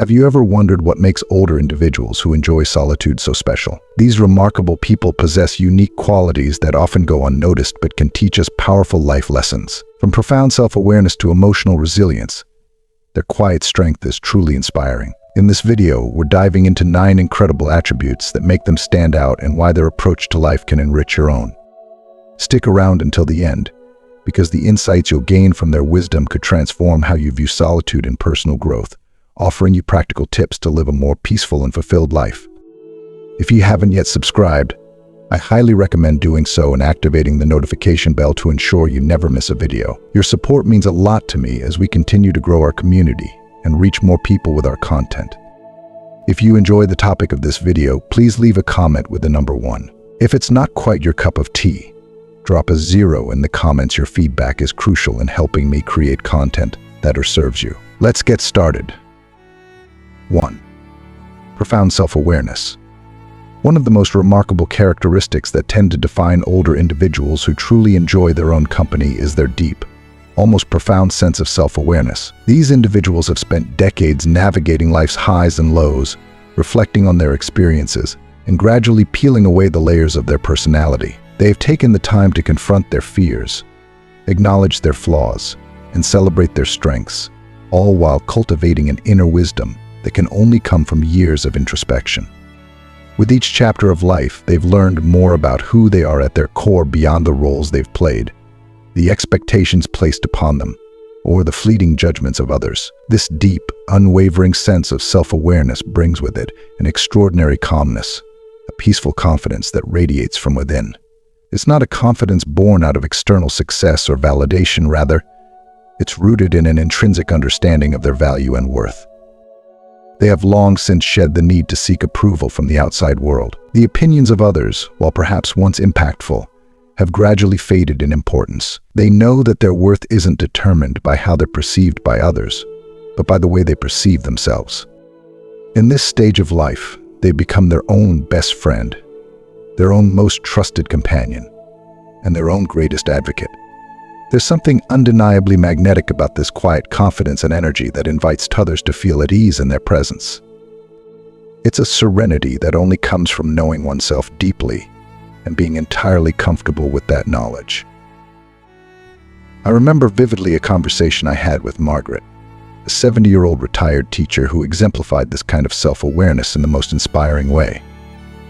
Have you ever wondered what makes older individuals who enjoy solitude so special? These remarkable people possess unique qualities that often go unnoticed but can teach us powerful life lessons. From profound self-awareness to emotional resilience, their quiet strength is truly inspiring. In this video, we're diving into 9 incredible attributes that make them stand out and why their approach to life can enrich your own. Stick around until the end, because the insights you'll gain from their wisdom could transform how you view solitude and personal growth, offering you practical tips to live a more peaceful and fulfilled life. If you haven't yet subscribed, I highly recommend doing so and activating the notification bell to ensure you never miss a video. Your support means a lot to me as we continue to grow our community and reach more people with our content. If you enjoy the topic of this video, please leave a comment with the number 1. If it's not quite your cup of tea, drop a 0 in the comments. Your feedback is crucial in helping me create content that serves you. Let's get started. 1. Profound self-awareness. One of the most remarkable characteristics that tend to define older individuals who truly enjoy their own company is their deep, almost profound sense of self-awareness. These individuals have spent decades navigating life's highs and lows, reflecting on their experiences, and gradually peeling away the layers of their personality. They have taken the time to confront their fears, acknowledge their flaws, and celebrate their strengths, all while cultivating an inner wisdom that can only come from years of introspection. With each chapter of life, they've learned more about who they are at their core beyond the roles they've played, the expectations placed upon them, or the fleeting judgments of others. This deep, unwavering sense of self-awareness brings with it an extraordinary calmness, a peaceful confidence that radiates from within. It's not a confidence born out of external success or validation, rather, it's rooted in an intrinsic understanding of their value and worth. They have long since shed the need to seek approval from the outside world. The opinions of others, while perhaps once impactful, have gradually faded in importance. They know that their worth isn't determined by how they're perceived by others, but by the way they perceive themselves. In this stage of life, they become their own best friend, their own most trusted companion, and their own greatest advocate. There's something undeniably magnetic about this quiet confidence and energy that invites others to feel at ease in their presence. It's a serenity that only comes from knowing oneself deeply and being entirely comfortable with that knowledge. I remember vividly a conversation I had with Margaret, a 70-year-old retired teacher who exemplified this kind of self-awareness in the most inspiring way.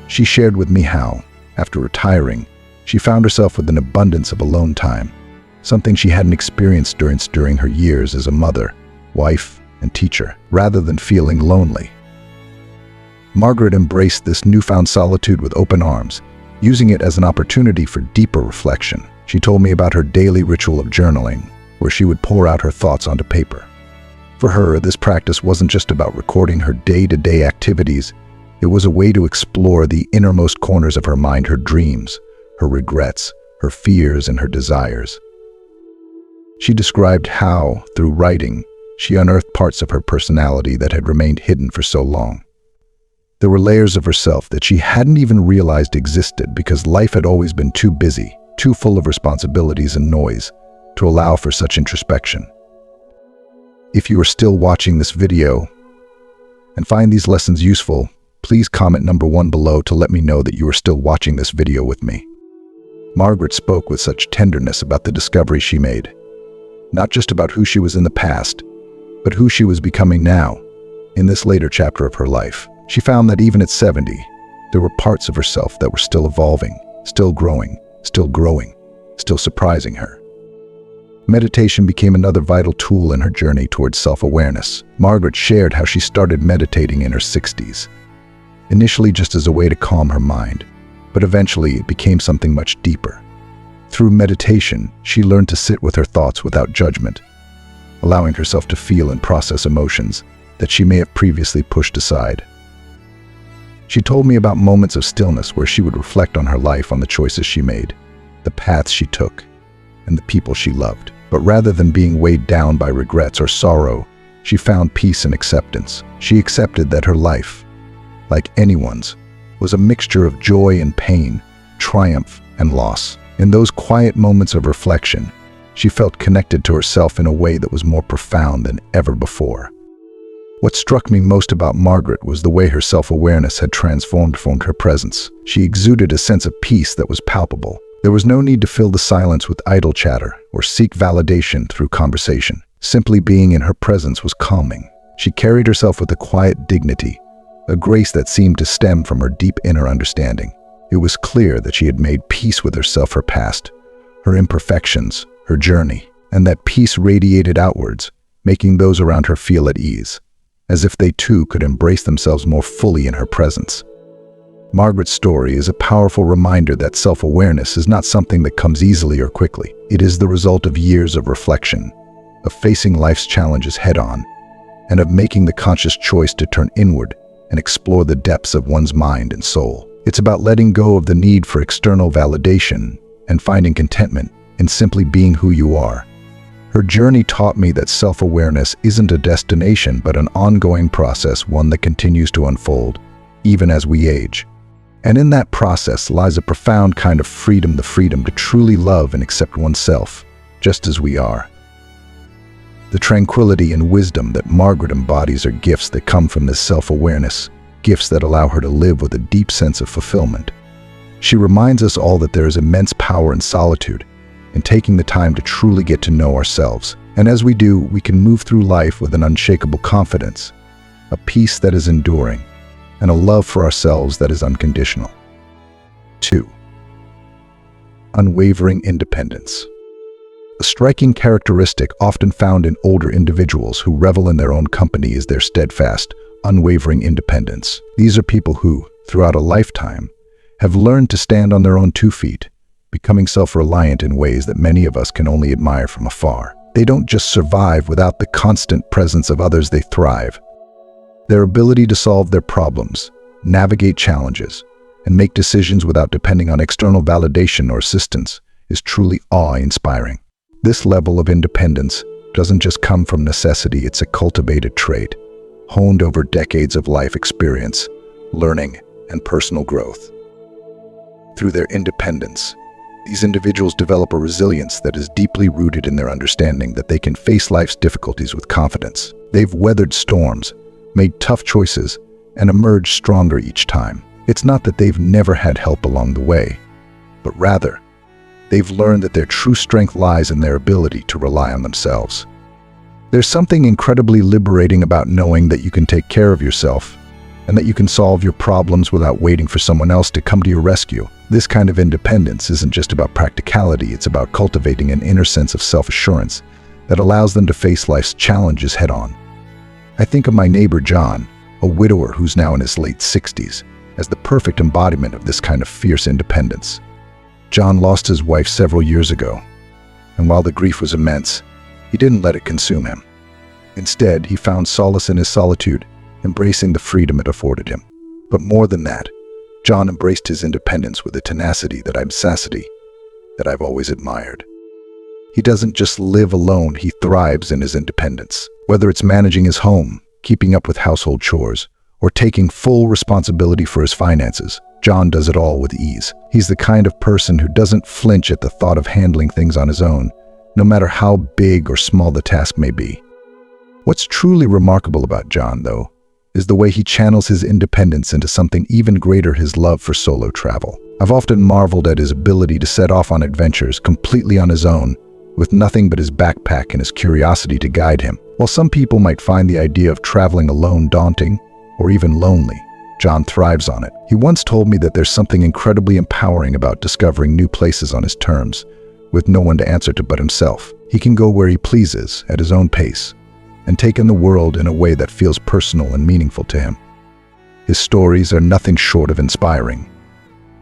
She shared with me how, after retiring, she found herself with an abundance of alone time, something she hadn't experienced during her years as a mother, wife, and teacher, rather than feeling lonely. Margaret embraced this newfound solitude with open arms, using it as an opportunity for deeper reflection. She told me about her daily ritual of journaling, where she would pour out her thoughts onto paper. For her, this practice wasn't just about recording her day-to-day activities. It was a way to explore the innermost corners of her mind, her dreams, her regrets, her fears, and her desires. She described how, through writing, she unearthed parts of her personality that had remained hidden for so long. There were layers of herself that she hadn't even realized existed because life had always been too busy, too full of responsibilities and noise to allow for such introspection. If you are still watching this video and find these lessons useful, please comment number 1 below to let me know that you are still watching this video with me. Margaret spoke with such tenderness about the discovery she made, not just about who she was in the past, but who she was becoming now, in this later chapter of her life. She found that even at 70, there were parts of herself that were still evolving, still growing, still surprising her. Meditation became another vital tool in her journey towards self-awareness. Margaret shared how she started meditating in her 60s, initially just as a way to calm her mind, but eventually it became something much deeper. Through meditation, she learned to sit with her thoughts without judgment, allowing herself to feel and process emotions that she may have previously pushed aside. She told me about moments of stillness where she would reflect on her life, on the choices she made, the paths she took, and the people she loved. But rather than being weighed down by regrets or sorrow, she found peace and acceptance. She accepted that her life, like anyone's, was a mixture of joy and pain, triumph and loss. In those quiet moments of reflection, she felt connected to herself in a way that was more profound than ever before. What struck me most about Margaret was the way her self-awareness had transformed her presence. She exuded a sense of peace that was palpable. There was no need to fill the silence with idle chatter or seek validation through conversation. Simply being in her presence was calming. She carried herself with a quiet dignity, a grace that seemed to stem from her deep inner understanding. It was clear that she had made peace with herself, her past, her imperfections, her journey, and that peace radiated outwards, making those around her feel at ease, as if they too could embrace themselves more fully in her presence. Margaret's story is a powerful reminder that self-awareness is not something that comes easily or quickly. It is the result of years of reflection, of facing life's challenges head-on, and of making the conscious choice to turn inward and explore the depths of one's mind and soul. It's about letting go of the need for external validation and finding contentment in simply being who you are. Her journey taught me that self-awareness isn't a destination but an ongoing process, one that continues to unfold, even as we age. And in that process lies a profound kind of freedom, the freedom to truly love and accept oneself, just as we are. The tranquility and wisdom that Margaret embodies are gifts that come from this self-awareness, gifts that allow her to live with a deep sense of fulfillment. She reminds us all that there is immense power in solitude, in taking the time to truly get to know ourselves. And as we do, we can move through life with an unshakable confidence, a peace that is enduring, and a love for ourselves that is unconditional. 2. Unwavering independence. A striking characteristic often found in older individuals who revel in their own company is their steadfast, unwavering independence. These are people who, throughout a lifetime, have learned to stand on their own 2 feet, becoming self-reliant in ways that many of us can only admire from afar. They don't just survive without the constant presence of others, they thrive. Their ability to solve their problems, navigate challenges, and make decisions without depending on external validation or assistance is truly awe-inspiring. This level of independence doesn't just come from necessity, it's a cultivated trait, honed over decades of life experience, learning, and personal growth. Through their independence, these individuals develop a resilience that is deeply rooted in their understanding that they can face life's difficulties with confidence. They've weathered storms, made tough choices, and emerged stronger each time. It's not that they've never had help along the way, but rather, they've learned that their true strength lies in their ability to rely on themselves. There's something incredibly liberating about knowing that you can take care of yourself and that you can solve your problems without waiting for someone else to come to your rescue. This kind of independence isn't just about practicality, it's about cultivating an inner sense of self-assurance that allows them to face life's challenges head-on. I think of my neighbor John, a widower who's now in his late 60s, as the perfect embodiment of this kind of fierce independence. John lost his wife several years ago, and while the grief was immense, he didn't let it consume him. Instead, he found solace in his solitude, embracing the freedom it afforded him. But more than that, John embraced his independence with a tenacity that I've always admired. He doesn't just live alone, he thrives in his independence. Whether it's managing his home, keeping up with household chores, or taking full responsibility for his finances, John does it all with ease. He's the kind of person who doesn't flinch at the thought of handling things on his own, no matter how big or small the task may be. What's truly remarkable about John, though, is the way he channels his independence into something even greater, his love for solo travel. I've often marveled at his ability to set off on adventures completely on his own, with nothing but his backpack and his curiosity to guide him. While some people might find the idea of traveling alone daunting, or even lonely, John thrives on it. He once told me that there's something incredibly empowering about discovering new places on his terms, with no one to answer to but himself. He can go where he pleases, at his own pace, and take in the world in a way that feels personal and meaningful to him. His stories are nothing short of inspiring.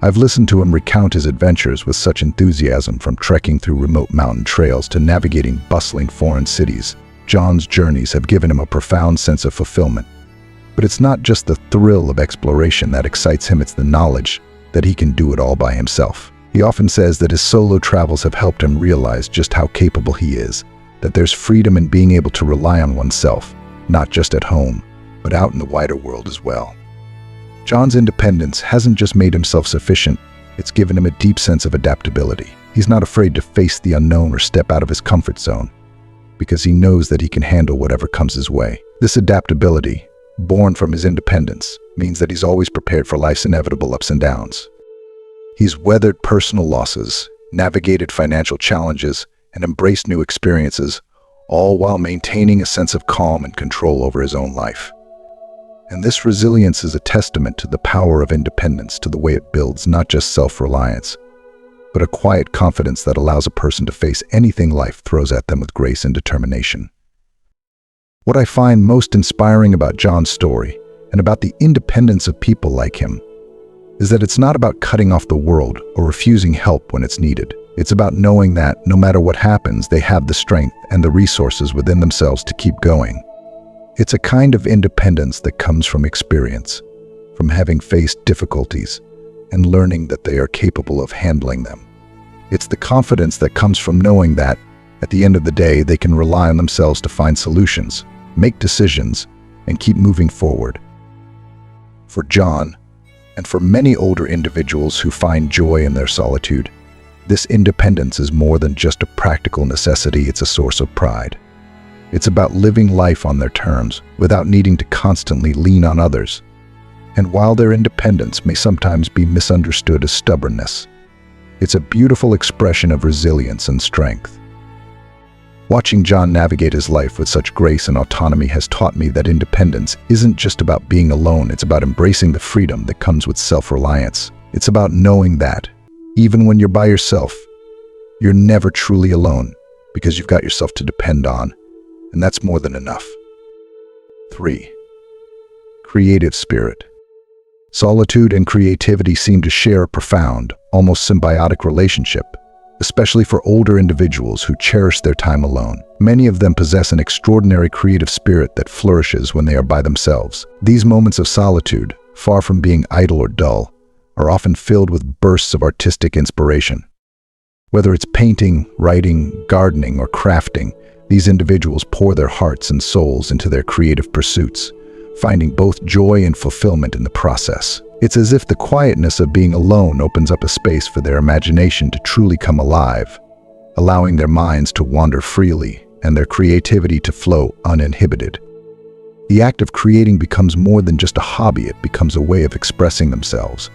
I've listened to him recount his adventures with such enthusiasm, from trekking through remote mountain trails to navigating bustling foreign cities. John's journeys have given him a profound sense of fulfillment. But it's not just the thrill of exploration that excites him, it's the knowledge that he can do it all by himself. He often says that his solo travels have helped him realize just how capable he is, that there's freedom in being able to rely on oneself, not just at home, but out in the wider world as well. John's independence hasn't just made him self-sufficient, it's given him a deep sense of adaptability. He's not afraid to face the unknown or step out of his comfort zone. because he knows that he can handle whatever comes his way. This adaptability, born from his independence, means that he's always prepared for life's inevitable ups and downs. He's weathered personal losses, navigated financial challenges, and embraced new experiences, all while maintaining a sense of calm and control over his own life. And this resilience is a testament to the power of independence, to the way it builds not just self-reliance, but a quiet confidence that allows a person to face anything life throws at them with grace and determination. What I find most inspiring about John's story, and about the independence of people like him, is that it's not about cutting off the world or refusing help when it's needed. It's about knowing that, no matter what happens, they have the strength and the resources within themselves to keep going. It's a kind of independence that comes from experience, from having faced difficulties, and learning that they are capable of handling them. It's the confidence that comes from knowing that, at the end of the day, they can rely on themselves to find solutions, make decisions, and keep moving forward. For John, and for many older individuals who find joy in their solitude, this independence is more than just a practical necessity, it's a source of pride. It's about living life on their terms, without needing to constantly lean on others. And while their independence may sometimes be misunderstood as stubbornness, it's a beautiful expression of resilience and strength. Watching John navigate his life with such grace and autonomy has taught me that independence isn't just about being alone, it's about embracing the freedom that comes with self-reliance. It's about knowing that, even when you're by yourself, you're never truly alone, because you've got yourself to depend on, and that's more than enough. 3. Creative spirit. Solitude and creativity seem to share a profound, almost symbiotic relationship, especially for older individuals who cherish their time alone. Many of them possess an extraordinary creative spirit that flourishes when they are by themselves. These moments of solitude, far from being idle or dull, are often filled with bursts of artistic inspiration. Whether it's painting, writing, gardening, or crafting, these individuals pour their hearts and souls into their creative pursuits, finding both joy and fulfillment in the process. It's as if the quietness of being alone opens up a space for their imagination to truly come alive, allowing their minds to wander freely and their creativity to flow uninhibited. The act of creating becomes more than just a hobby, it becomes a way of expressing themselves,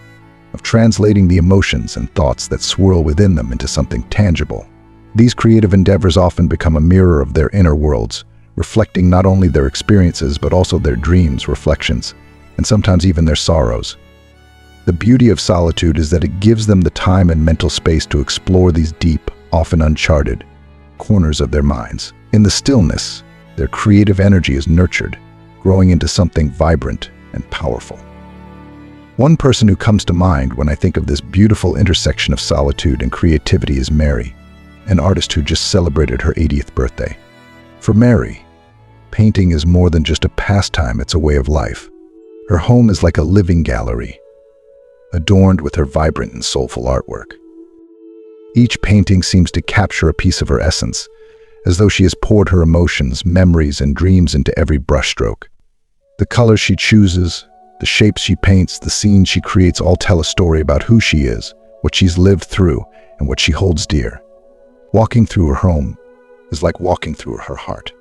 of translating the emotions and thoughts that swirl within them into something tangible. These creative endeavors often become a mirror of their inner worlds, reflecting not only their experiences but also their dreams, reflections, and sometimes even their sorrows. The beauty of solitude is that it gives them the time and mental space to explore these deep, often uncharted, corners of their minds. In the stillness, their creative energy is nurtured, growing into something vibrant and powerful. One person who comes to mind when I think of this beautiful intersection of solitude and creativity is Mary, an artist who just celebrated her 80th birthday. For Mary, painting is more than just a pastime, it's a way of life. Her home is like a living gallery, adorned with her vibrant and soulful artwork. Each painting seems to capture a piece of her essence, as though she has poured her emotions, memories, and dreams into every brushstroke. The colors she chooses, the shapes she paints, the scenes she creates all tell a story about who she is, what she's lived through, and what she holds dear. Walking through her home is like walking through her heart.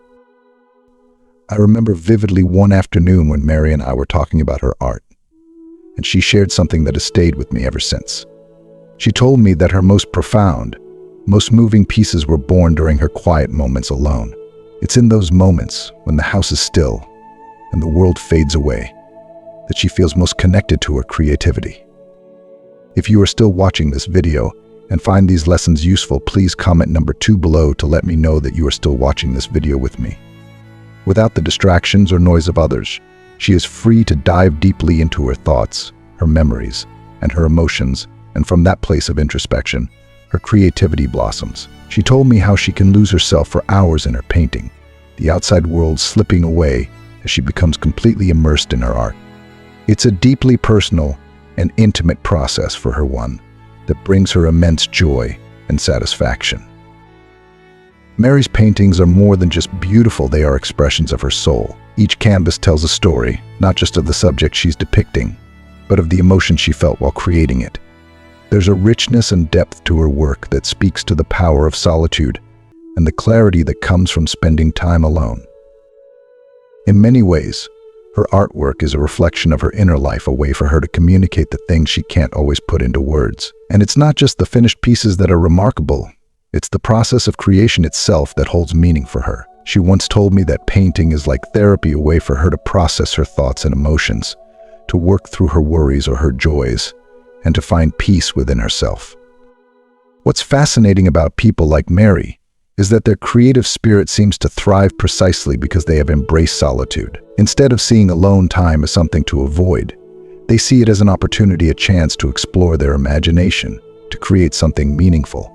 I remember vividly one afternoon when Mary and I were talking about her art, and she shared something that has stayed with me ever since. She told me that her most profound, most moving pieces were born during her quiet moments alone. It's in those moments, when the house is still and the world fades away, that she feels most connected to her creativity. If you are still watching this video and find these lessons useful, please comment number 2 below to let me know that you are still watching this video with me. Without the distractions or noise of others, she is free to dive deeply into her thoughts, her memories, and her emotions, and from that place of introspection, her creativity blossoms. She told me how she can lose herself for hours in her painting, the outside world slipping away as she becomes completely immersed in her art. It's a deeply personal and intimate process for her, one that brings her immense joy and satisfaction. Mary's paintings are more than just beautiful, they are expressions of her soul. Each canvas tells a story, not just of the subject she's depicting, but of the emotion she felt while creating it. There's a richness and depth to her work that speaks to the power of solitude and the clarity that comes from spending time alone. In many ways, her artwork is a reflection of her inner life, a way for her to communicate the things she can't always put into words. And it's not just the finished pieces that are remarkable, it's the process of creation itself that holds meaning for her. She once told me that painting is like therapy, a way for her to process her thoughts and emotions, to work through her worries or her joys, and to find peace within herself. What's fascinating about people like Mary is that their creative spirit seems to thrive precisely because they have embraced solitude. Instead of seeing alone time as something to avoid, they see it as an opportunity, a chance to explore their imagination, to create something meaningful,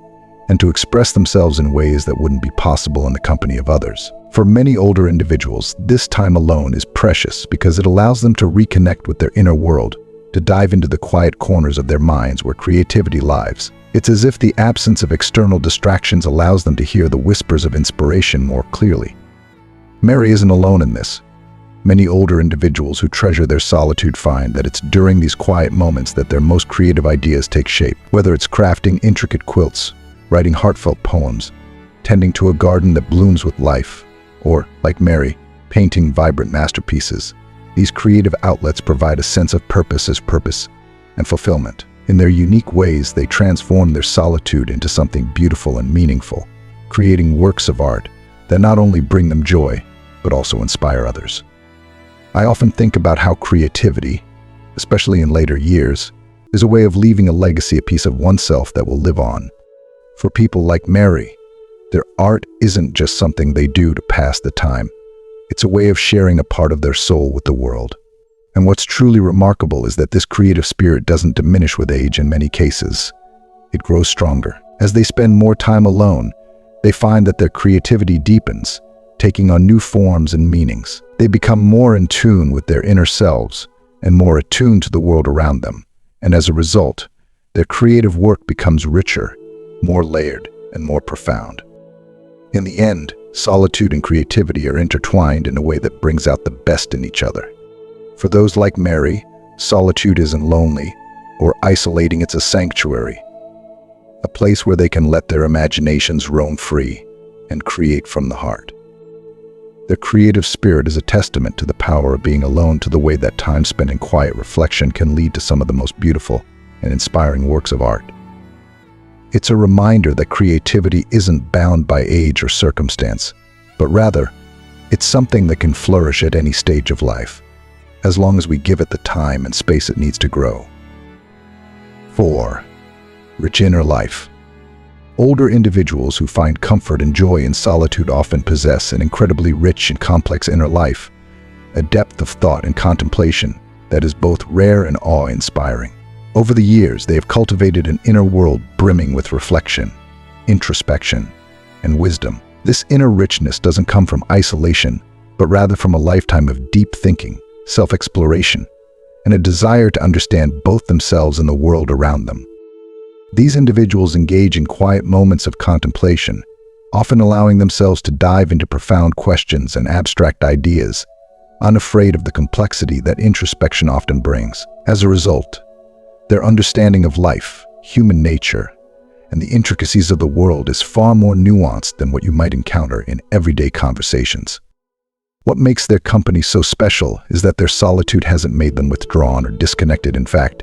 and to express themselves in ways that wouldn't be possible in the company of others. For many older individuals, this time alone is precious because it allows them to reconnect with their inner world, to dive into the quiet corners of their minds where creativity lives. It's as if the absence of external distractions allows them to hear the whispers of inspiration more clearly. Mary isn't alone in this. Many older individuals who treasure their solitude find that it's during these quiet moments that their most creative ideas take shape. Whether it's crafting intricate quilts, writing heartfelt poems, tending to a garden that blooms with life, or, like Mary, painting vibrant masterpieces, these creative outlets provide a sense of purpose and fulfillment. In their unique ways, they transform their solitude into something beautiful and meaningful, creating works of art that not only bring them joy, but also inspire others. I often think about how creativity, especially in later years, is a way of leaving a legacy, a piece of oneself that will live on. For people like Mary, their art isn't just something they do to pass the time. It's a way of sharing a part of their soul with the world. And what's truly remarkable is that this creative spirit doesn't diminish with age in many cases. It grows stronger. As they spend more time alone, they find that their creativity deepens, taking on new forms and meanings. They become more in tune with their inner selves and more attuned to the world around them. And as a result, their creative work becomes richer, more layered, and more profound. In the end, solitude and creativity are intertwined in a way that brings out the best in each other. For those like Mary, solitude isn't lonely or isolating, it's a sanctuary, a place where they can let their imaginations roam free and create from the heart. Their creative spirit is a testament to the power of being alone, to the way that time spent in quiet reflection can lead to some of the most beautiful and inspiring works of art. It's a reminder that creativity isn't bound by age or circumstance, but rather, it's something that can flourish at any stage of life, as long as we give it the time and space it needs to grow. 4. Rich inner life. Older individuals who find comfort and joy in solitude often possess an incredibly rich and complex inner life, a depth of thought and contemplation that is both rare and awe-inspiring. Over the years, they have cultivated an inner world brimming with reflection, introspection, and wisdom. This inner richness doesn't come from isolation, but rather from a lifetime of deep thinking, self-exploration, and a desire to understand both themselves and the world around them. These individuals engage in quiet moments of contemplation, often allowing themselves to dive into profound questions and abstract ideas, unafraid of the complexity that introspection often brings. As a result, their understanding of life, human nature, and the intricacies of the world is far more nuanced than what you might encounter in everyday conversations. What makes their company so special is that their solitude hasn't made them withdrawn or disconnected. In fact,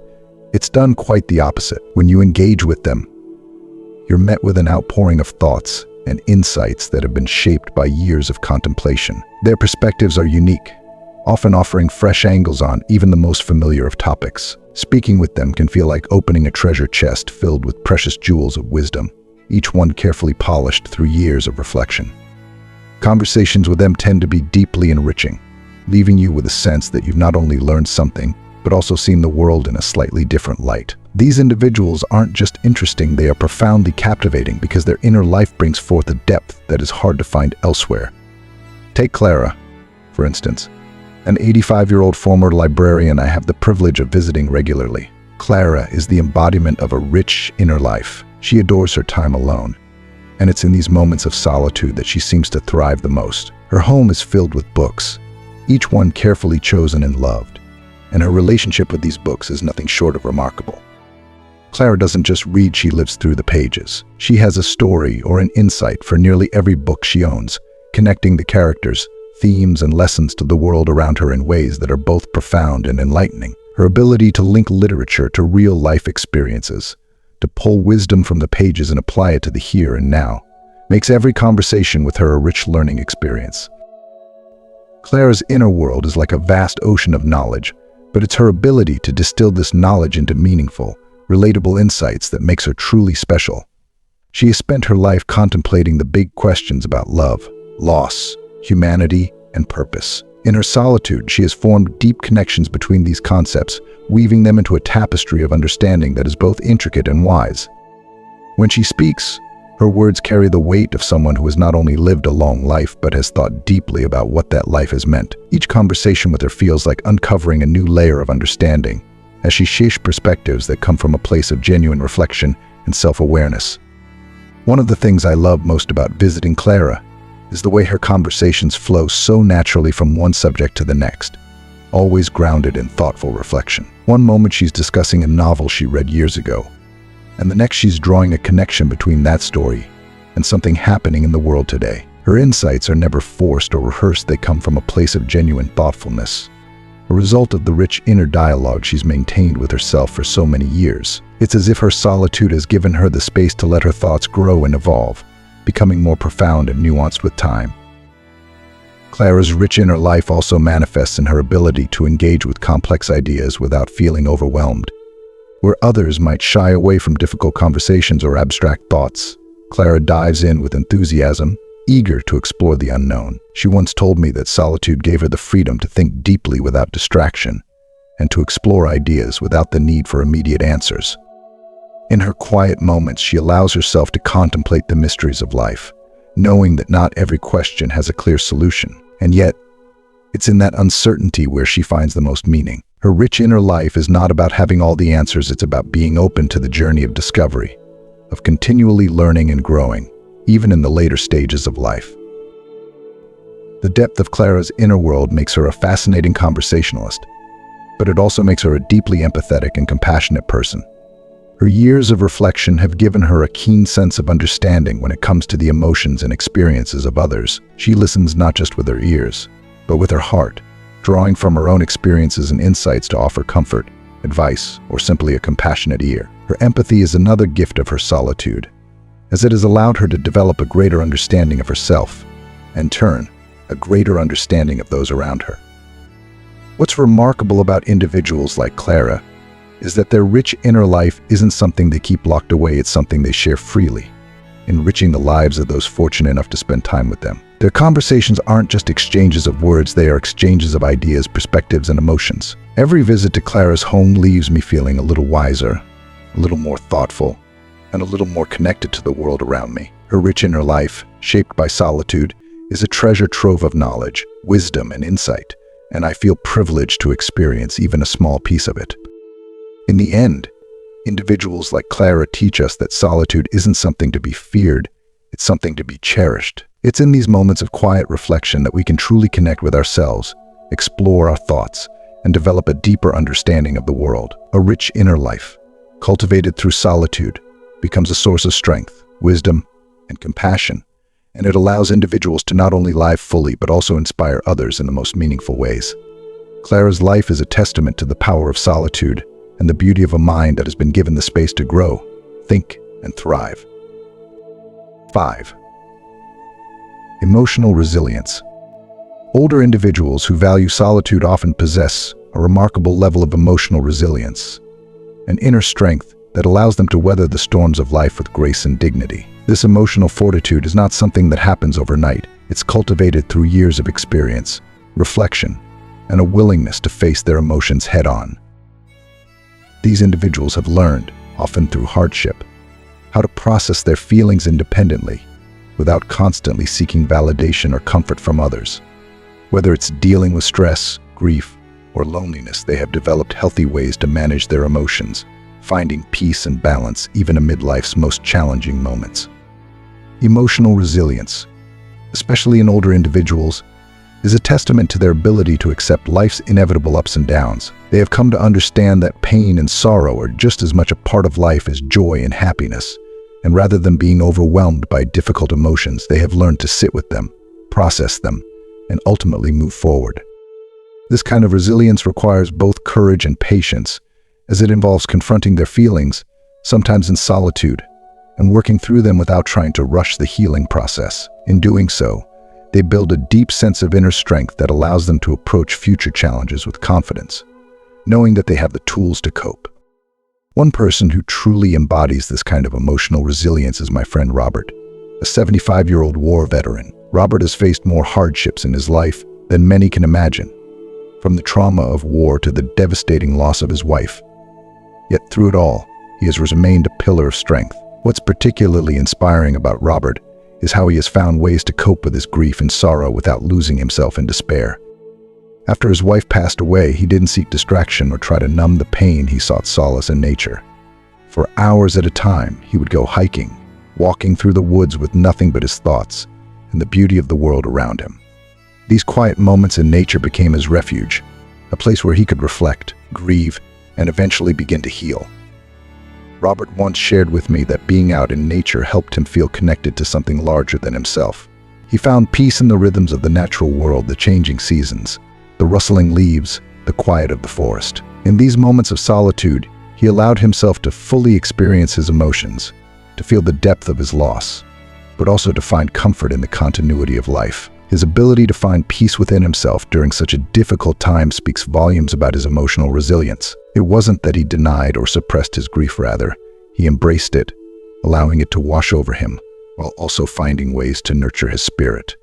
it's done quite the opposite. When you engage with them, you're met with an outpouring of thoughts and insights that have been shaped by years of contemplation. Their perspectives are unique, often offering fresh angles on even the most familiar of topics. Speaking with them can feel like opening a treasure chest filled with precious jewels of wisdom, each one carefully polished through years of reflection. Conversations with them tend to be deeply enriching, leaving you with a sense that you've not only learned something, but also seen the world in a slightly different light. These individuals aren't just interesting, they are profoundly captivating because their inner life brings forth a depth that is hard to find elsewhere. Take Clara, for instance, an 85-year-old former librarian I have the privilege of visiting regularly. Clara is the embodiment of a rich inner life. She adores her time alone, and it's in these moments of solitude that she seems to thrive the most. Her home is filled with books, each one carefully chosen and loved, and her relationship with these books is nothing short of remarkable. Clara doesn't just read, she lives through the pages. She has a story or an insight for nearly every book she owns, connecting the characters, themes, and lessons to the world around her in ways that are both profound and enlightening. Her ability to link literature to real-life experiences, to pull wisdom from the pages and apply it to the here and now, makes every conversation with her a rich learning experience. Clara's inner world is like a vast ocean of knowledge, but it's her ability to distill this knowledge into meaningful, relatable insights that makes her truly special. She has spent her life contemplating the big questions about love, loss, humanity, and purpose. In her solitude, she has formed deep connections between these concepts, weaving them into a tapestry of understanding that is both intricate and wise. When she speaks, her words carry the weight of someone who has not only lived a long life but has thought deeply about what that life has meant. Each conversation with her feels like uncovering a new layer of understanding, as she shares perspectives that come from a place of genuine reflection and self-awareness. One of the things I love most about visiting Clara is the way her conversations flow so naturally from one subject to the next, always grounded in thoughtful reflection. One moment she's discussing a novel she read years ago, and the next she's drawing a connection between that story and something happening in the world today. Her insights are never forced or rehearsed, they come from a place of genuine thoughtfulness, a result of the rich inner dialogue she's maintained with herself for so many years. It's as if her solitude has given her the space to let her thoughts grow and evolve, becoming more profound and nuanced with time. Clara's rich inner life also manifests in her ability to engage with complex ideas without feeling overwhelmed. Where others might shy away from difficult conversations or abstract thoughts, Clara dives in with enthusiasm, eager to explore the unknown. She once told me that solitude gave her the freedom to think deeply without distraction, and to explore ideas without the need for immediate answers. In her quiet moments, she allows herself to contemplate the mysteries of life, knowing that not every question has a clear solution. And yet, it's in that uncertainty where she finds the most meaning. Her rich inner life is not about having all the answers, it's about being open to the journey of discovery, of continually learning and growing, even in the later stages of life. The depth of Clara's inner world makes her a fascinating conversationalist, but it also makes her a deeply empathetic and compassionate person. Her years of reflection have given her a keen sense of understanding when it comes to the emotions and experiences of others. She listens not just with her ears, but with her heart, drawing from her own experiences and insights to offer comfort, advice, or simply a compassionate ear. Her empathy is another gift of her solitude, as it has allowed her to develop a greater understanding of herself, and in turn, a greater understanding of those around her. What's remarkable about individuals like Clara is that their rich inner life isn't something they keep locked away, it's something they share freely, enriching the lives of those fortunate enough to spend time with them. Their conversations aren't just exchanges of words, they are exchanges of ideas, perspectives, and emotions. Every visit to Clara's home leaves me feeling a little wiser, a little more thoughtful, and a little more connected to the world around me. Her rich inner life, shaped by solitude, is a treasure trove of knowledge, wisdom, and insight, and I feel privileged to experience even a small piece of it. In the end, individuals like Clara teach us that solitude isn't something to be feared, it's something to be cherished. It's in these moments of quiet reflection that we can truly connect with ourselves, explore our thoughts, and develop a deeper understanding of the world. A rich inner life, cultivated through solitude, becomes a source of strength, wisdom, and compassion, and it allows individuals to not only live fully but also inspire others in the most meaningful ways. Clara's life is a testament to the power of solitude and the beauty of a mind that has been given the space to grow, think, and thrive. 5. Emotional resilience. Older individuals who value solitude often possess a remarkable level of emotional resilience, an inner strength that allows them to weather the storms of life with grace and dignity. This emotional fortitude is not something that happens overnight. It's cultivated through years of experience, reflection, and a willingness to face their emotions head-on. These individuals have learned, often through hardship, how to process their feelings independently, without constantly seeking validation or comfort from others. Whether it's dealing with stress, grief, or loneliness, they have developed healthy ways to manage their emotions, finding peace and balance even amid life's most challenging moments. Emotional resilience, especially in older individuals, is a testament to their ability to accept life's inevitable ups and downs. They have come to understand that pain and sorrow are just as much a part of life as joy and happiness. And rather than being overwhelmed by difficult emotions, they have learned to sit with them, process them, and ultimately move forward. This kind of resilience requires both courage and patience, as it involves confronting their feelings, sometimes in solitude, and working through them without trying to rush the healing process. In doing so, they build a deep sense of inner strength that allows them to approach future challenges with confidence, knowing that they have the tools to cope. One person who truly embodies this kind of emotional resilience is my friend Robert, a 75-year-old war veteran. Robert has faced more hardships in his life than many can imagine, from the trauma of war to the devastating loss of his wife. Yet through it all, he has remained a pillar of strength. What's particularly inspiring about Robert is how he has found ways to cope with his grief and sorrow without losing himself in despair. After his wife passed away, he didn't seek distraction or try to numb the pain. He sought solace in nature. For hours at a time, he would go hiking, walking through the woods with nothing but his thoughts and the beauty of the world around him. These quiet moments in nature became his refuge, a place where he could reflect, grieve, and eventually begin to heal. Robert once shared with me that being out in nature helped him feel connected to something larger than himself. He found peace in the rhythms of the natural world, the changing seasons, the rustling leaves, the quiet of the forest. In these moments of solitude, he allowed himself to fully experience his emotions, to feel the depth of his loss, but also to find comfort in the continuity of life. His ability to find peace within himself during such a difficult time speaks volumes about his emotional resilience. It wasn't that he denied or suppressed his grief, rather, he embraced it, allowing it to wash over him, while also finding ways to nurture his spirit.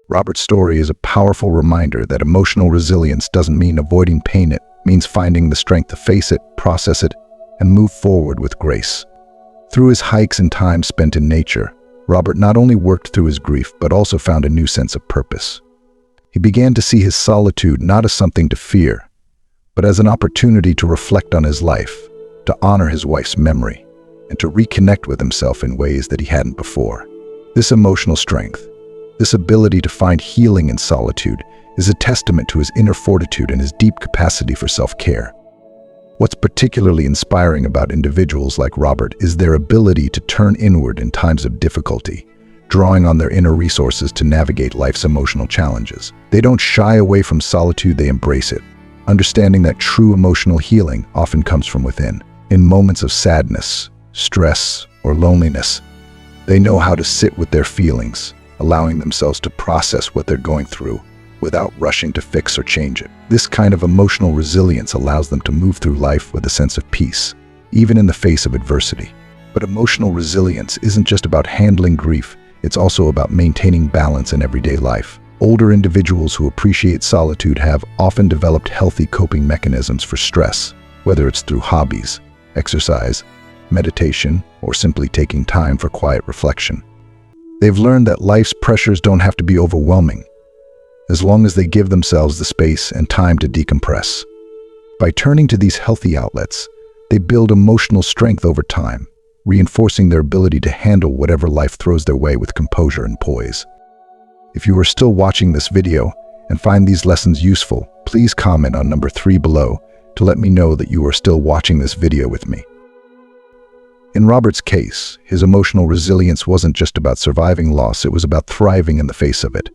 Robert's story is a powerful reminder that emotional resilience doesn't mean avoiding pain. It means finding the strength to face it, process it, and move forward with grace. Through his hikes and time spent in nature, Robert not only worked through his grief, but also found a new sense of purpose. He began to see his solitude not as something to fear, but as an opportunity to reflect on his life, to honor his wife's memory, and to reconnect with himself in ways that he hadn't before. This emotional strength, this ability to find healing in solitude, is a testament to his inner fortitude and his deep capacity for self-care. What's particularly inspiring about individuals like Robert is their ability to turn inward in times of difficulty, drawing on their inner resources to navigate life's emotional challenges. They don't shy away from solitude, they embrace it, understanding that true emotional healing often comes from within. In moments of sadness, stress, or loneliness, they know how to sit with their feelings, allowing themselves to process what they're going through without rushing to fix or change it. This kind of emotional resilience allows them to move through life with a sense of peace, even in the face of adversity. But emotional resilience isn't just about handling grief, it's also about maintaining balance in everyday life. Older individuals who appreciate solitude have often developed healthy coping mechanisms for stress, whether it's through hobbies, exercise, meditation, or simply taking time for quiet reflection. They've learned that life's pressures don't have to be overwhelming, as long as they give themselves the space and time to decompress. By turning to these healthy outlets, they build emotional strength over time, reinforcing their ability to handle whatever life throws their way with composure and poise. If you are still watching this video and find these lessons useful, please comment on number 3 below to let me know that you are still watching this video with me. In Robert's case, his emotional resilience wasn't just about surviving loss, it was about thriving in the face of it.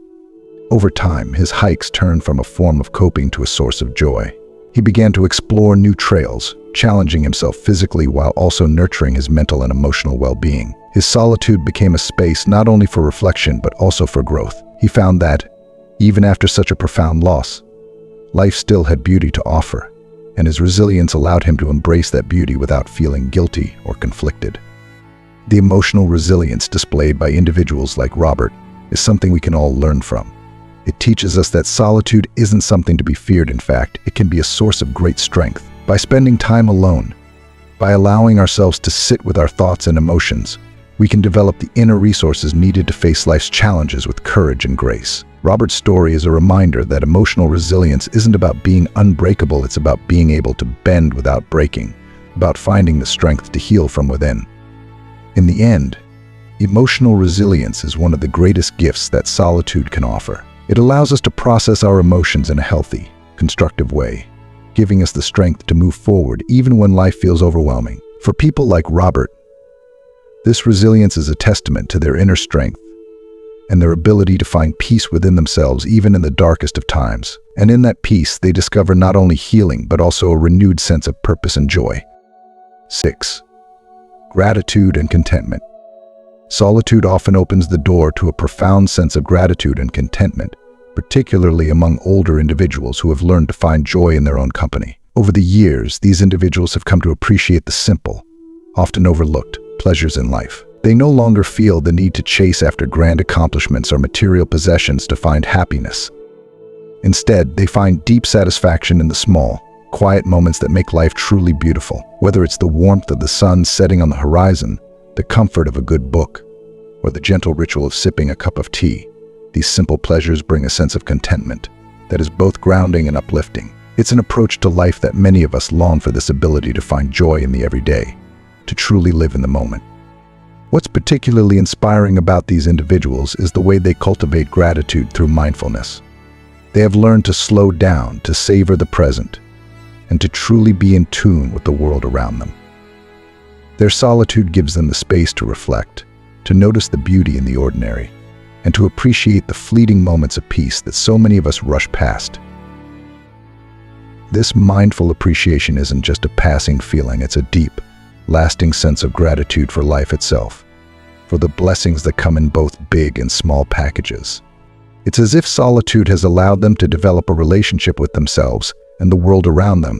Over time, his hikes turned from a form of coping to a source of joy. He began to explore new trails, challenging himself physically while also nurturing his mental and emotional well-being. His solitude became a space not only for reflection but also for growth. He found that, even after such a profound loss, life still had beauty to offer, and his resilience allowed him to embrace that beauty without feeling guilty or conflicted. The emotional resilience displayed by individuals like Robert is something we can all learn from. It teaches us that solitude isn't something to be feared. In fact, it can be a source of great strength. By spending time alone, by allowing ourselves to sit with our thoughts and emotions, we can develop the inner resources needed to face life's challenges with courage and grace. Robert's story is a reminder that emotional resilience isn't about being unbreakable, it's about being able to bend without breaking, about finding the strength to heal from within. In the end, emotional resilience is one of the greatest gifts that solitude can offer. It allows us to process our emotions in a healthy, constructive way, giving us the strength to move forward even when life feels overwhelming. For people like Robert, this resilience is a testament to their inner strength and their ability to find peace within themselves even in the darkest of times. And in that peace, they discover not only healing but also a renewed sense of purpose and joy. 6. Gratitude and contentment. Solitude often opens the door to a profound sense of gratitude and contentment, particularly among older individuals who have learned to find joy in their own company. Over the years, these individuals have come to appreciate the simple, often overlooked, pleasures in life. They no longer feel the need to chase after grand accomplishments or material possessions to find happiness. Instead, they find deep satisfaction in the small, quiet moments that make life truly beautiful. Whether it's the warmth of the sun setting on the horizon, the comfort of a good book, or the gentle ritual of sipping a cup of tea, these simple pleasures bring a sense of contentment that is both grounding and uplifting. It's an approach to life that many of us long for, this ability to find joy in the everyday, to truly live in the moment. What's particularly inspiring about these individuals is the way they cultivate gratitude through mindfulness. They have learned to slow down, to savor the present, and to truly be in tune with the world around them. Their solitude gives them the space to reflect, to notice the beauty in the ordinary, and to appreciate the fleeting moments of peace that so many of us rush past. This mindful appreciation isn't just a passing feeling, it's a deep, lasting sense of gratitude for life itself, for the blessings that come in both big and small packages. It's as if solitude has allowed them to develop a relationship with themselves and the world around them,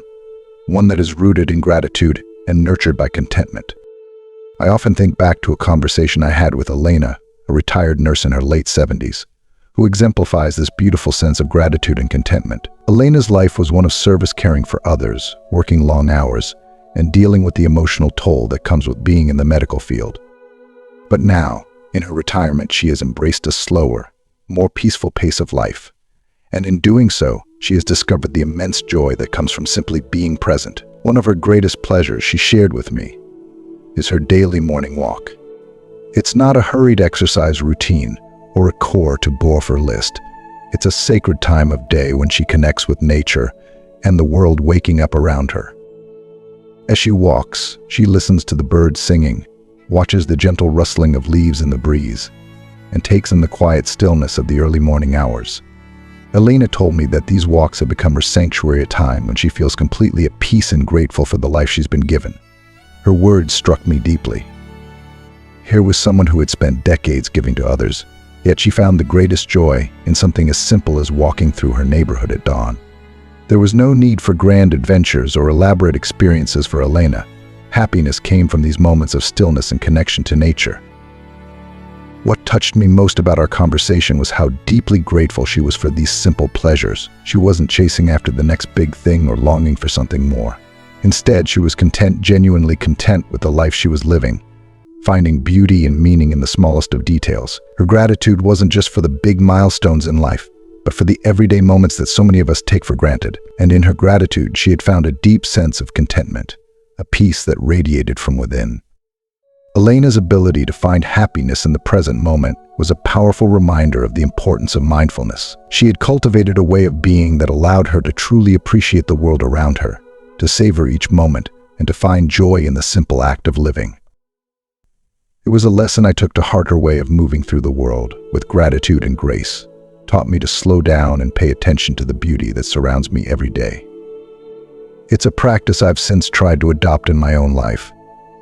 one that is rooted in gratitude and nurtured by contentment. I often think back to a conversation I had with Elena, a retired nurse in her late 70s, who exemplifies this beautiful sense of gratitude and contentment. Elena's life was one of service, caring for others, working long hours, and dealing with the emotional toll that comes with being in the medical field. But now, in her retirement, she has embraced a slower, more peaceful pace of life. And in doing so, she has discovered the immense joy that comes from simply being present. One of her greatest pleasures, she shared with me, is her daily morning walk. It's not a hurried exercise routine or a chore to bore off her list. It's a sacred time of day when she connects with nature and the world waking up around her. As she walks, she listens to the birds singing, watches the gentle rustling of leaves in the breeze, and takes in the quiet stillness of the early morning hours. Elena told me that these walks have become her sanctuary, a time when she feels completely at peace and grateful for the life she's been given. Her words struck me deeply. Here was someone who had spent decades giving to others, yet she found the greatest joy in something as simple as walking through her neighborhood at dawn. There was no need for grand adventures or elaborate experiences for Elena. Happiness came from these moments of stillness and connection to nature. What touched me most about our conversation was how deeply grateful she was for these simple pleasures. She wasn't chasing after the next big thing or longing for something more. Instead, she was content, genuinely content with the life she was living, finding beauty and meaning in the smallest of details. Her gratitude wasn't just for the big milestones in life, but for the everyday moments that so many of us take for granted. And in her gratitude, she had found a deep sense of contentment, a peace that radiated from within. Elena's ability to find happiness in the present moment was a powerful reminder of the importance of mindfulness. She had cultivated a way of being that allowed her to truly appreciate the world around her, to savor each moment, and to find joy in the simple act of living. It was a lesson I took to heart. Her way of moving through the world with gratitude and grace taught me to slow down and pay attention to the beauty that surrounds me every day. It's a practice I've since tried to adopt in my own life,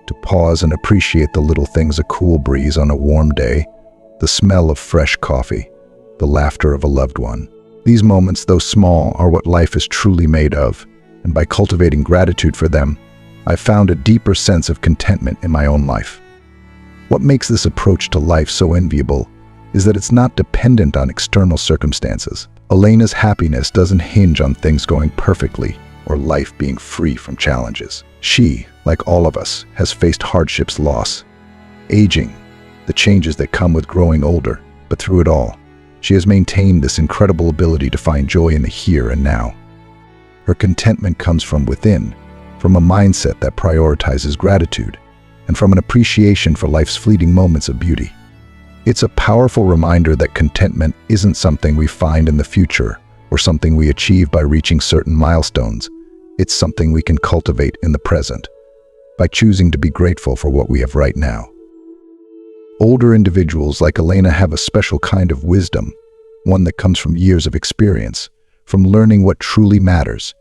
to pause and appreciate the little things: a cool breeze on a warm day, the smell of fresh coffee, the laughter of a loved one. These moments, though small, are what life is truly made of, and by cultivating gratitude for them, I've found a deeper sense of contentment in my own life. What makes this approach to life so enviable is that it's not dependent on external circumstances. Elena's happiness doesn't hinge on things going perfectly or life being free from challenges. She, like all of us, has faced hardships, loss, aging, the changes that come with growing older. But through it all, she has maintained this incredible ability to find joy in the here and now. Her contentment comes from within, from a mindset that prioritizes gratitude, and from an appreciation for life's fleeting moments of beauty. It's a powerful reminder that contentment isn't something we find in the future or something we achieve by reaching certain milestones. It's something we can cultivate in the present by choosing to be grateful for what we have right now. Older individuals like Elena have a special kind of wisdom, one that comes from years of experience, from learning what truly matters,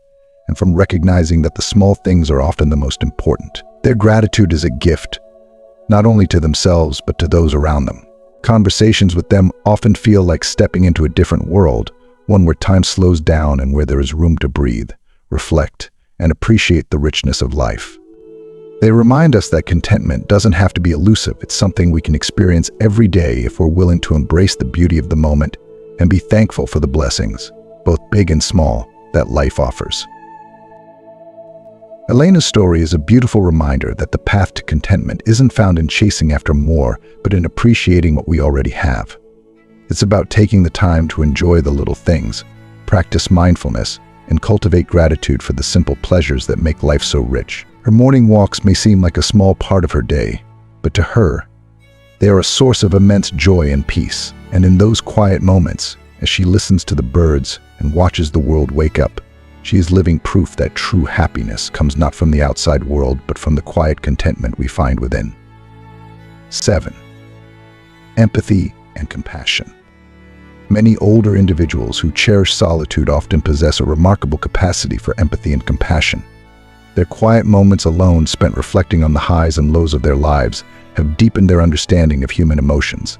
and from recognizing that the small things are often the most important. Their gratitude is a gift, not only to themselves but to those around them. Conversations with them often feel like stepping into a different world, one where time slows down and where there is room to breathe, reflect, and appreciate the richness of life. They remind us that contentment doesn't have to be elusive. It's something we can experience every day if we're willing to embrace the beauty of the moment and be thankful for the blessings, both big and small, that life offers. Elena's story is a beautiful reminder that the path to contentment isn't found in chasing after more, but in appreciating what we already have. It's about taking the time to enjoy the little things, practice mindfulness, and cultivate gratitude for the simple pleasures that make life so rich. Her morning walks may seem like a small part of her day, but to her, they are a source of immense joy and peace. And in those quiet moments, as she listens to the birds and watches the world wake up, she is living proof that true happiness comes not from the outside world, but from the quiet contentment we find within. 7. Empathy and compassion. Many older individuals who cherish solitude often possess a remarkable capacity for empathy and compassion. Their quiet moments alone, spent reflecting on the highs and lows of their lives, have deepened their understanding of human emotions.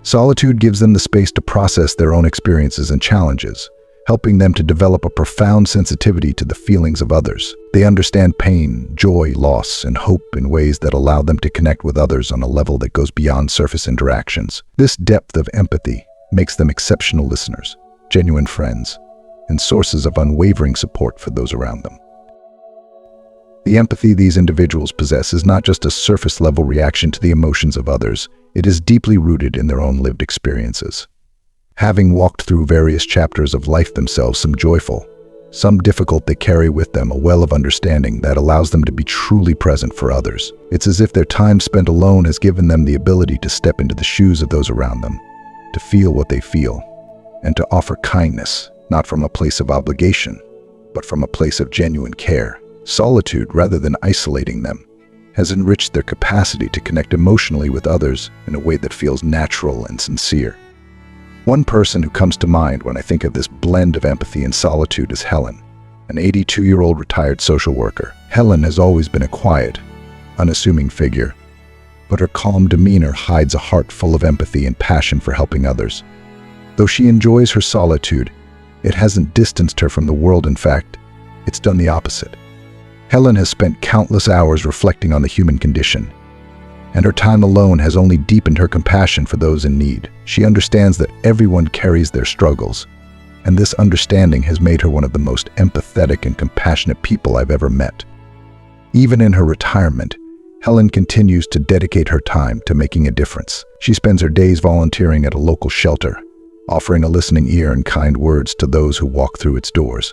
Solitude gives them the space to process their own experiences and challenges, helping them to develop a profound sensitivity to the feelings of others. They understand pain, joy, loss, and hope in ways that allow them to connect with others on a level that goes beyond surface interactions. This depth of empathy makes them exceptional listeners, genuine friends, and sources of unwavering support for those around them. The empathy these individuals possess is not just a surface-level reaction to the emotions of others, it is deeply rooted in their own lived experiences. Having walked through various chapters of life themselves, some joyful, some difficult, they carry with them a well of understanding that allows them to be truly present for others. It's as if their time spent alone has given them the ability to step into the shoes of those around them, to feel what they feel, and to offer kindness, not from a place of obligation, but from a place of genuine care. Solitude, rather than isolating them, has enriched their capacity to connect emotionally with others in a way that feels natural and sincere. One person who comes to mind when I think of this blend of empathy and solitude is Helen, an 82-year-old retired social worker. Helen has always been a quiet, unassuming figure, but her calm demeanor hides a heart full of empathy and passion for helping others. Though she enjoys her solitude, it hasn't distanced her from the world. In fact, it's done the opposite. Helen has spent countless hours reflecting on the human condition, and her time alone has only deepened her compassion for those in need. She understands that everyone carries their struggles, and this understanding has made her one of the most empathetic and compassionate people I've ever met. Even in her retirement, Helen continues to dedicate her time to making a difference. She spends her days volunteering at a local shelter, offering a listening ear and kind words to those who walk through its doors.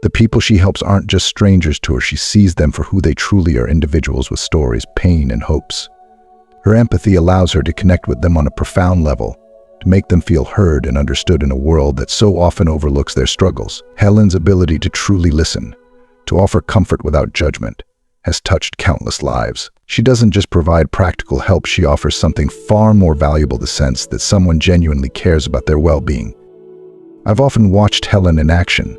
The people she helps aren't just strangers to her, she sees them for who they truly are, individuals with stories, pain, and hopes. Her empathy allows her to connect with them on a profound level, to make them feel heard and understood in a world that so often overlooks their struggles. Helen's ability to truly listen, to offer comfort without judgment, has touched countless lives. She doesn't just provide practical help, she offers something far more valuable: the sense that someone genuinely cares about their well-being. I've often watched Helen in action,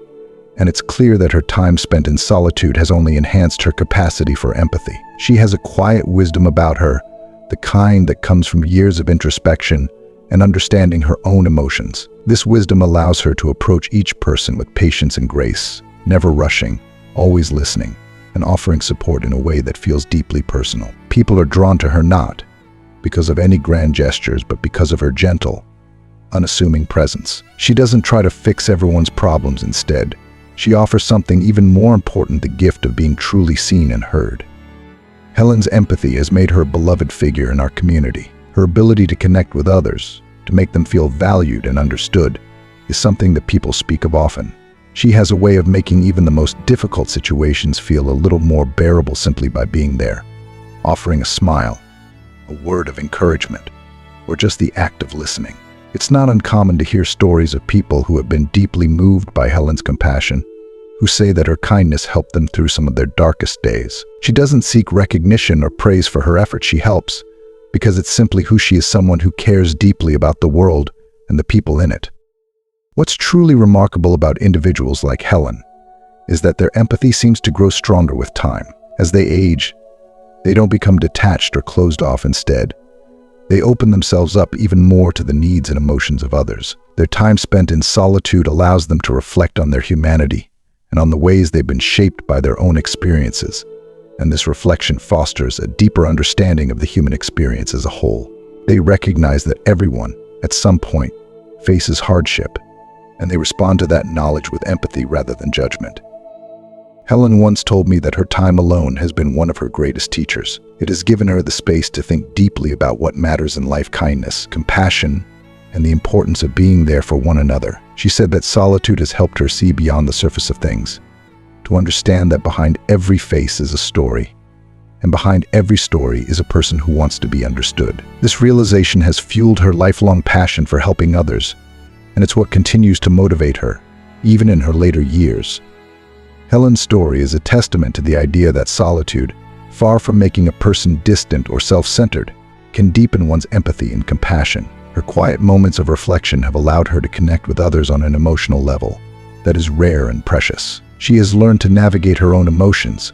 and it's clear that her time spent in solitude has only enhanced her capacity for empathy. She has a quiet wisdom about her, the kind that comes from years of introspection and understanding her own emotions. This wisdom allows her to approach each person with patience and grace, never rushing, always listening, and offering support in a way that feels deeply personal. People are drawn to her not because of any grand gestures, but because of her gentle, unassuming presence. She doesn't try to fix everyone's problems. Instead, she offers something even more important: the gift of being truly seen and heard. Helen's empathy has made her a beloved figure in our community. Her ability to connect with others, to make them feel valued and understood, is something that people speak of often. She has a way of making even the most difficult situations feel a little more bearable simply by being there, offering a smile, a word of encouragement, or just the act of listening. It's not uncommon to hear stories of people who have been deeply moved by Helen's compassion, who say that her kindness helped them through some of their darkest days. She doesn't seek recognition or praise for her efforts. She helps because it's simply who she is, someone who cares deeply about the world and the people in it. What's truly remarkable about individuals like Helen is that their empathy seems to grow stronger with time. As they age, they don't become detached or closed off. Instead, they open themselves up even more to the needs and emotions of others. Their time spent in solitude allows them to reflect on their humanity and on the ways they've been shaped by their own experiences, and this reflection fosters a deeper understanding of the human experience as a whole. They recognize that everyone, at some point, faces hardship, and they respond to that knowledge with empathy rather than judgment. Helen once told me that her time alone has been one of her greatest teachers. It has given her the space to think deeply about what matters in life: kindness, compassion, and the importance of being there for one another. She said that solitude has helped her see beyond the surface of things, to understand that behind every face is a story, and behind every story is a person who wants to be understood. This realization has fueled her lifelong passion for helping others, and it's what continues to motivate her, even in her later years. Helen's story is a testament to the idea that solitude, far from making a person distant or self-centered, can deepen one's empathy and compassion. Her quiet moments of reflection have allowed her to connect with others on an emotional level that is rare and precious. She has learned to navigate her own emotions,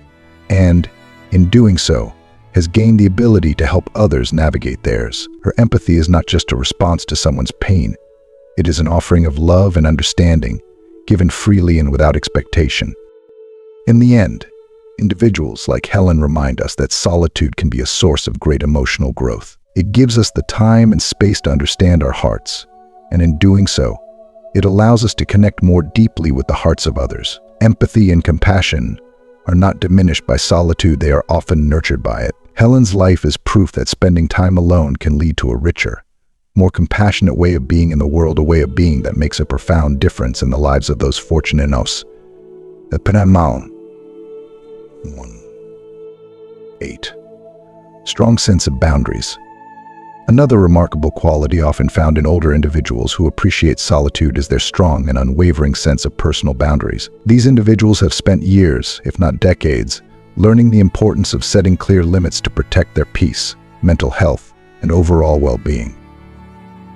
and, in doing so, has gained the ability to help others navigate theirs. Her empathy is not just a response to someone's pain. It is an offering of love and understanding, given freely and without expectation. In the end, individuals like Helen remind us that solitude can be a source of great emotional growth. It gives us the time and space to understand our hearts, and in doing so, it allows us to connect more deeply with the hearts of others. Empathy and compassion are not diminished by solitude, they are often nurtured by it. Helen's life is proof that spending time alone can lead to a richer, more compassionate way of being in the world, a way of being that makes a profound difference in the lives of those fortunate enough. 8. Strong sense of boundaries. Another remarkable quality often found in older individuals who appreciate solitude is their strong and unwavering sense of personal boundaries. These individuals have spent years, if not decades, learning the importance of setting clear limits to protect their peace, mental health, and overall well-being.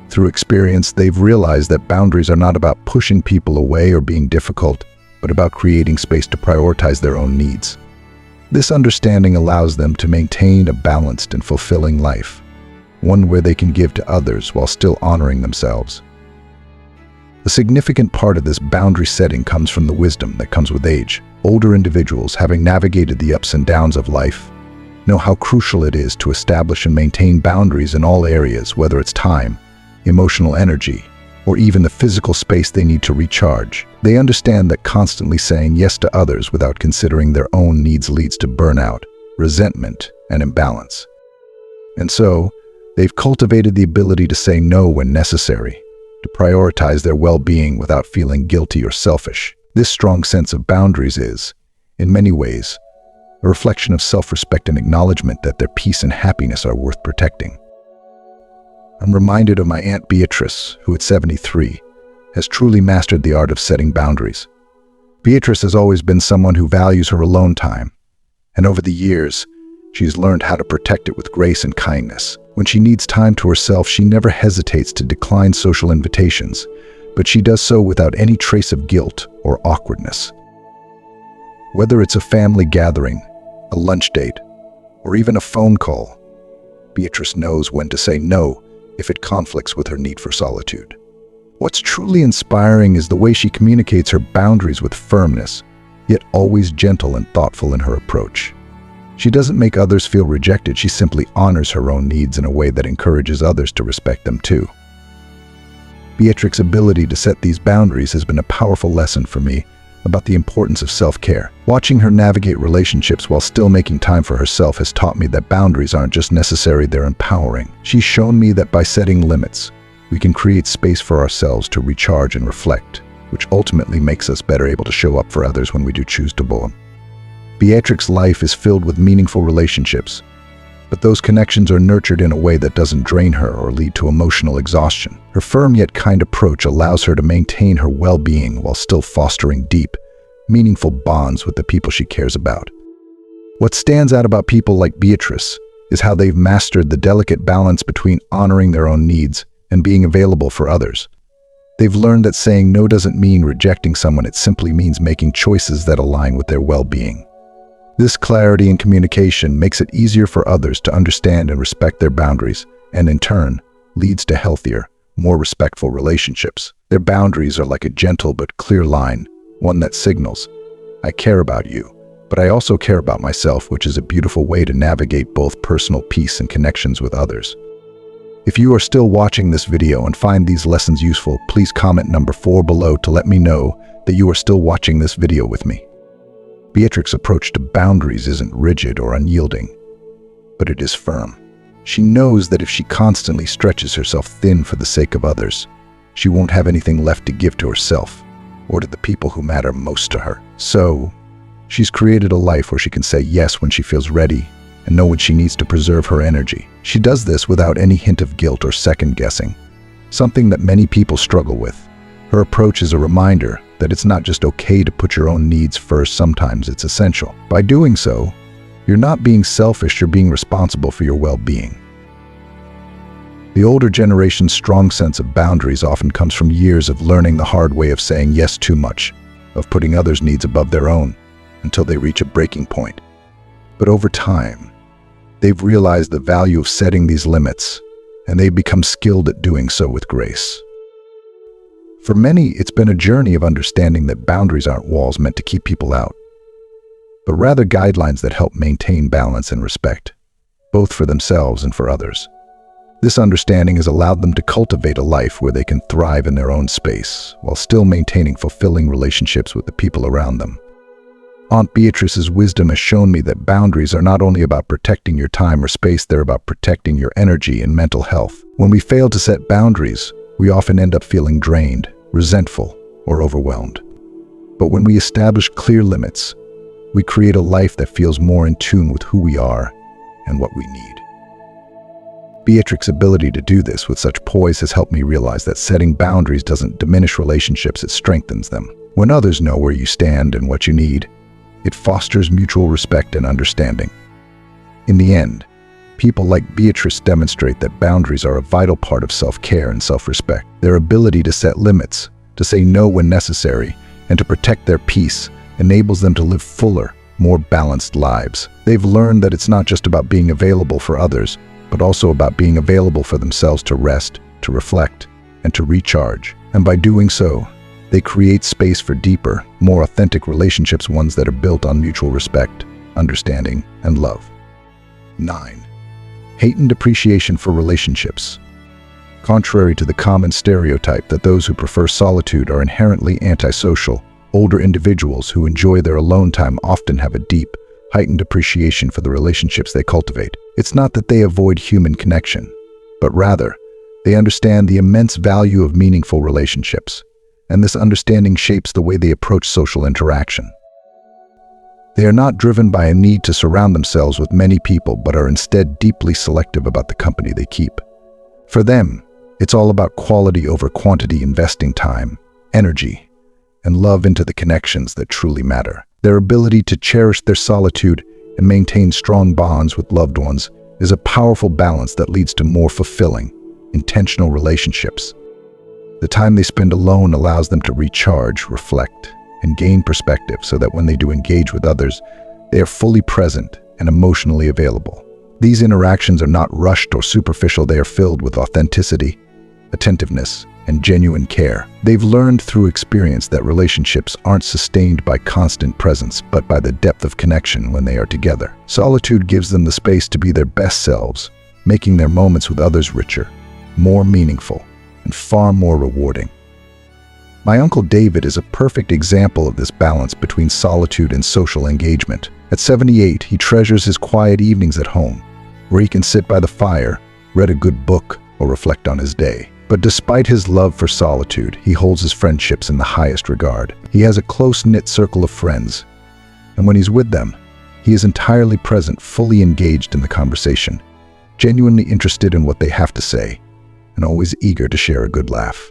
Through experience, they've realized that boundaries are not about pushing people away or being difficult, but about creating space to prioritize their own needs. This understanding allows them to maintain a balanced and fulfilling life, one where they can give to others while still honoring themselves. A significant part of this boundary setting comes from the wisdom that comes with age. Older individuals, having navigated the ups and downs of life, know how crucial it is to establish and maintain boundaries in all areas, whether it's time, emotional energy, or even the physical space they need to recharge. They understand that constantly saying yes to others without considering their own needs leads to burnout, resentment, and imbalance. And so, they've cultivated the ability to say no when necessary, to prioritize their well-being without feeling guilty or selfish. This strong sense of boundaries is, in many ways, a reflection of self-respect and acknowledgement that their peace and happiness are worth protecting. I'm reminded of my Aunt Beatrice, who at 73, has truly mastered the art of setting boundaries. Beatrice has always been someone who values her alone time, and over the years, she's learned how to protect it with grace and kindness. When she needs time to herself, she never hesitates to decline social invitations, but she does so without any trace of guilt or awkwardness. Whether it's a family gathering, a lunch date, or even a phone call, Beatrice knows when to say no if it conflicts with her need for solitude. What's truly inspiring is the way she communicates her boundaries with firmness, yet always gentle and thoughtful in her approach. She doesn't make others feel rejected, she simply honors her own needs in a way that encourages others to respect them too. Beatrix's ability to set these boundaries has been a powerful lesson for me about the importance of self-care. Watching her navigate relationships while still making time for herself has taught me that boundaries aren't just necessary, they're empowering. She's shown me that by setting limits, we can create space for ourselves to recharge and reflect, which ultimately makes us better able to show up for others when we do choose to bowl. Beatrix's life is filled with meaningful relationships, But those connections are nurtured in a way that doesn't drain her or lead to emotional exhaustion. Her firm yet kind approach allows her to maintain her well-being while still fostering deep, meaningful bonds with the people she cares about. What stands out about people like Beatrice is how they've mastered the delicate balance between honoring their own needs and being available for others. They've learned that saying no doesn't mean rejecting someone, it simply means making choices that align with their well-being. This clarity in communication makes it easier for others to understand and respect their boundaries, and in turn, leads to healthier, more respectful relationships. Their boundaries are like a gentle but clear line, one that signals, I care about you, but I also care about myself, which is a beautiful way to navigate both personal peace and connections with others. If you are still watching this video and find these lessons useful, please comment number 4 below to let me know that you are still watching this video with me. Beatrix's approach to boundaries isn't rigid or unyielding, but it is firm. She knows that if she constantly stretches herself thin for the sake of others, she won't have anything left to give to herself or to the people who matter most to her. So, she's created a life where she can say yes when she feels ready and know when she needs to preserve her energy. She does this without any hint of guilt or second-guessing, something that many people struggle with. Her approach is a reminder that it's not just okay to put your own needs first, sometimes it's essential. By doing so, you're not being selfish, you're being responsible for your well-being. The older generation's strong sense of boundaries often comes from years of learning the hard way of saying yes too much, of putting others' needs above their own, until they reach a breaking point. But over time, they've realized the value of setting these limits, and they've become skilled at doing so with grace. For many, it's been a journey of understanding that boundaries aren't walls meant to keep people out, but rather guidelines that help maintain balance and respect, both for themselves and for others. This understanding has allowed them to cultivate a life where they can thrive in their own space, while still maintaining fulfilling relationships with the people around them. Aunt Beatrice's wisdom has shown me that boundaries are not only about protecting your time or space, they're about protecting your energy and mental health. When we fail to set boundaries, we often end up feeling drained, resentful, or overwhelmed. But when we establish clear limits, we create a life that feels more in tune with who we are and what we need. Beatrix's ability to do this with such poise has helped me realize that setting boundaries doesn't diminish relationships, it strengthens them. When others know where you stand and what you need, it fosters mutual respect and understanding. In the end, people like Beatrice demonstrate that boundaries are a vital part of self-care and self-respect. Their ability to set limits, to say no when necessary, and to protect their peace enables them to live fuller, more balanced lives. They've learned that it's not just about being available for others, but also about being available for themselves to rest, to reflect, and to recharge. And by doing so, they create space for deeper, more authentic relationships, ones that are built on mutual respect, understanding, and love. 9. Heightened appreciation for relationships. Contrary to the common stereotype that those who prefer solitude are inherently antisocial, older individuals who enjoy their alone time often have a deep, heightened appreciation for the relationships they cultivate. It's not that they avoid human connection, but rather, they understand the immense value of meaningful relationships, and this understanding shapes the way they approach social interaction. They are not driven by a need to surround themselves with many people, but are instead deeply selective about the company they keep. For them, it's all about quality over quantity, investing time, energy, and love into the connections that truly matter. Their ability to cherish their solitude and maintain strong bonds with loved ones is a powerful balance that leads to more fulfilling, intentional relationships. The time they spend alone allows them to recharge, reflect, and gain perspective so that when they do engage with others, they are fully present and emotionally available. These interactions are not rushed or superficial, they are filled with authenticity, attentiveness, and genuine care. They've learned through experience that relationships aren't sustained by constant presence, but by the depth of connection when they are together. Solitude gives them the space to be their best selves, making their moments with others richer, more meaningful, and far more rewarding. My Uncle David is a perfect example of this balance between solitude and social engagement. At 78, he treasures his quiet evenings at home, where he can sit by the fire, read a good book, or reflect on his day. But despite his love for solitude, he holds his friendships in the highest regard. He has a close-knit circle of friends, and when he's with them, He is entirely present, fully engaged in the conversation, genuinely interested in what they have to say, and always eager to share a good laugh.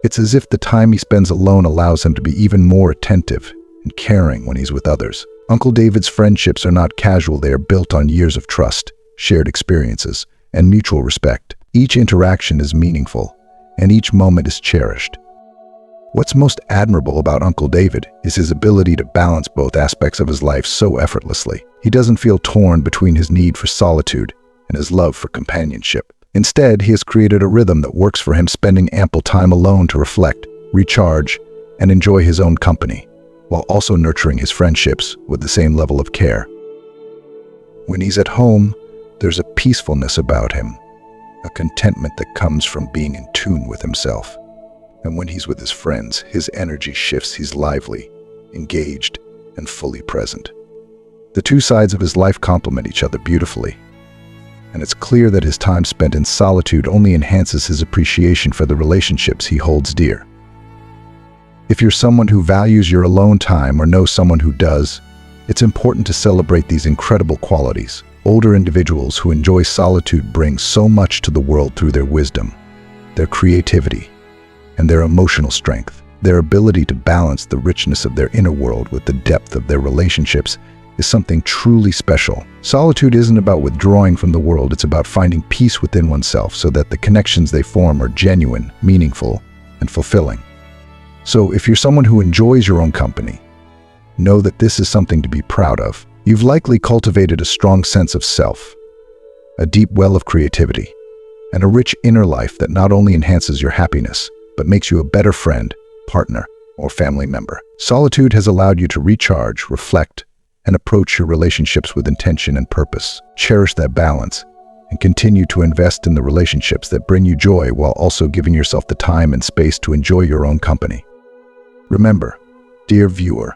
It's as if the time he spends alone allows him to be even more attentive and caring when he's with others. Uncle David's friendships are not casual. They are built on years of trust, shared experiences, and mutual respect. Each interaction is meaningful, and each moment is cherished. What's most admirable about Uncle David is his ability to balance both aspects of his life so effortlessly. He doesn't feel torn between his need for solitude and his love for companionship. Instead, he has created a rhythm that works for him, spending ample time alone to reflect, recharge, and enjoy his own company, while also nurturing his friendships with the same level of care. When he's at home, there's a peacefulness about him, a contentment that comes from being in tune with himself. And when he's with his friends, his energy shifts. He's lively, engaged, and fully present. The two sides of his life complement each other beautifully, and it's clear that his time spent in solitude only enhances his appreciation for the relationships he holds dear. If you're someone who values your alone time or know someone who does, it's important to celebrate these incredible qualities. Older individuals who enjoy solitude bring so much to the world through their wisdom, their creativity, and their emotional strength. Their ability to balance the richness of their inner world with the depth of their relationships is something truly special. Solitude isn't about withdrawing from the world, it's about finding peace within oneself so that the connections they form are genuine, meaningful, and fulfilling. So if you're someone who enjoys your own company, know that this is something to be proud of. You've likely cultivated a strong sense of self, a deep well of creativity, and a rich inner life that not only enhances your happiness, but makes you a better friend, partner, or family member. Solitude has allowed you to recharge, reflect, and approach your relationships with intention and purpose. Cherish that balance and continue to invest in the relationships that bring you joy while also giving yourself the time and space to enjoy your own company. Remember, dear viewer,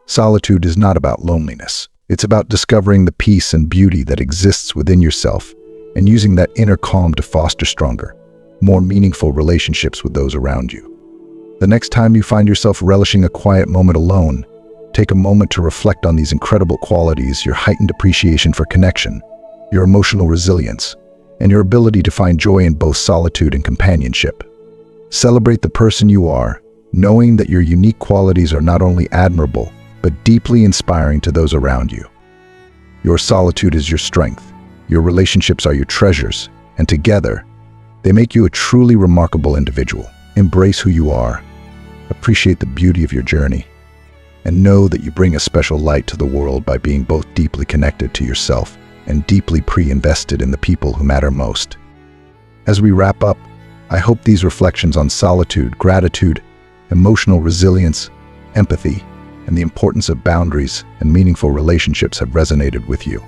solitude is not about loneliness. It's about discovering the peace and beauty that exists within yourself and using that inner calm to foster stronger, more meaningful relationships with those around you. The next time you find yourself relishing a quiet moment alone, take a moment to reflect on these incredible qualities: your heightened appreciation for connection, your emotional resilience, and your ability to find joy in both solitude and companionship. Celebrate the person you are, knowing that your unique qualities are not only admirable, but deeply inspiring to those around you. Your solitude is your strength, your relationships are your treasures, and together, they make you a truly remarkable individual. Embrace who you are, appreciate the beauty of your journey, and know that you bring a special light to the world by being both deeply connected to yourself and deeply pre-invested in the people who matter most. As we wrap up, I hope these reflections on solitude, gratitude, emotional resilience, empathy, and the importance of boundaries and meaningful relationships have resonated with you.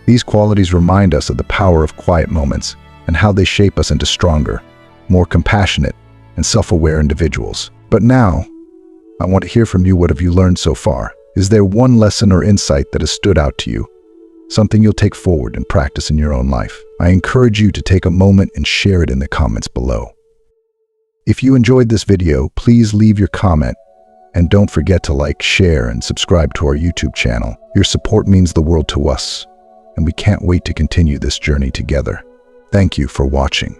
These qualities remind us of the power of quiet moments and how they shape us into stronger, more compassionate, and self-aware individuals. But now, I want to hear from you. What have you learned so far? Is there one lesson or insight that has stood out to you? Something you'll take forward and practice in your own life? I encourage you to take a moment and share it in the comments below. If you enjoyed this video, please leave your comment, and don't forget to like, share, and subscribe to our YouTube channel. Your support means the world to us, and we can't wait to continue this journey together. Thank you for watching.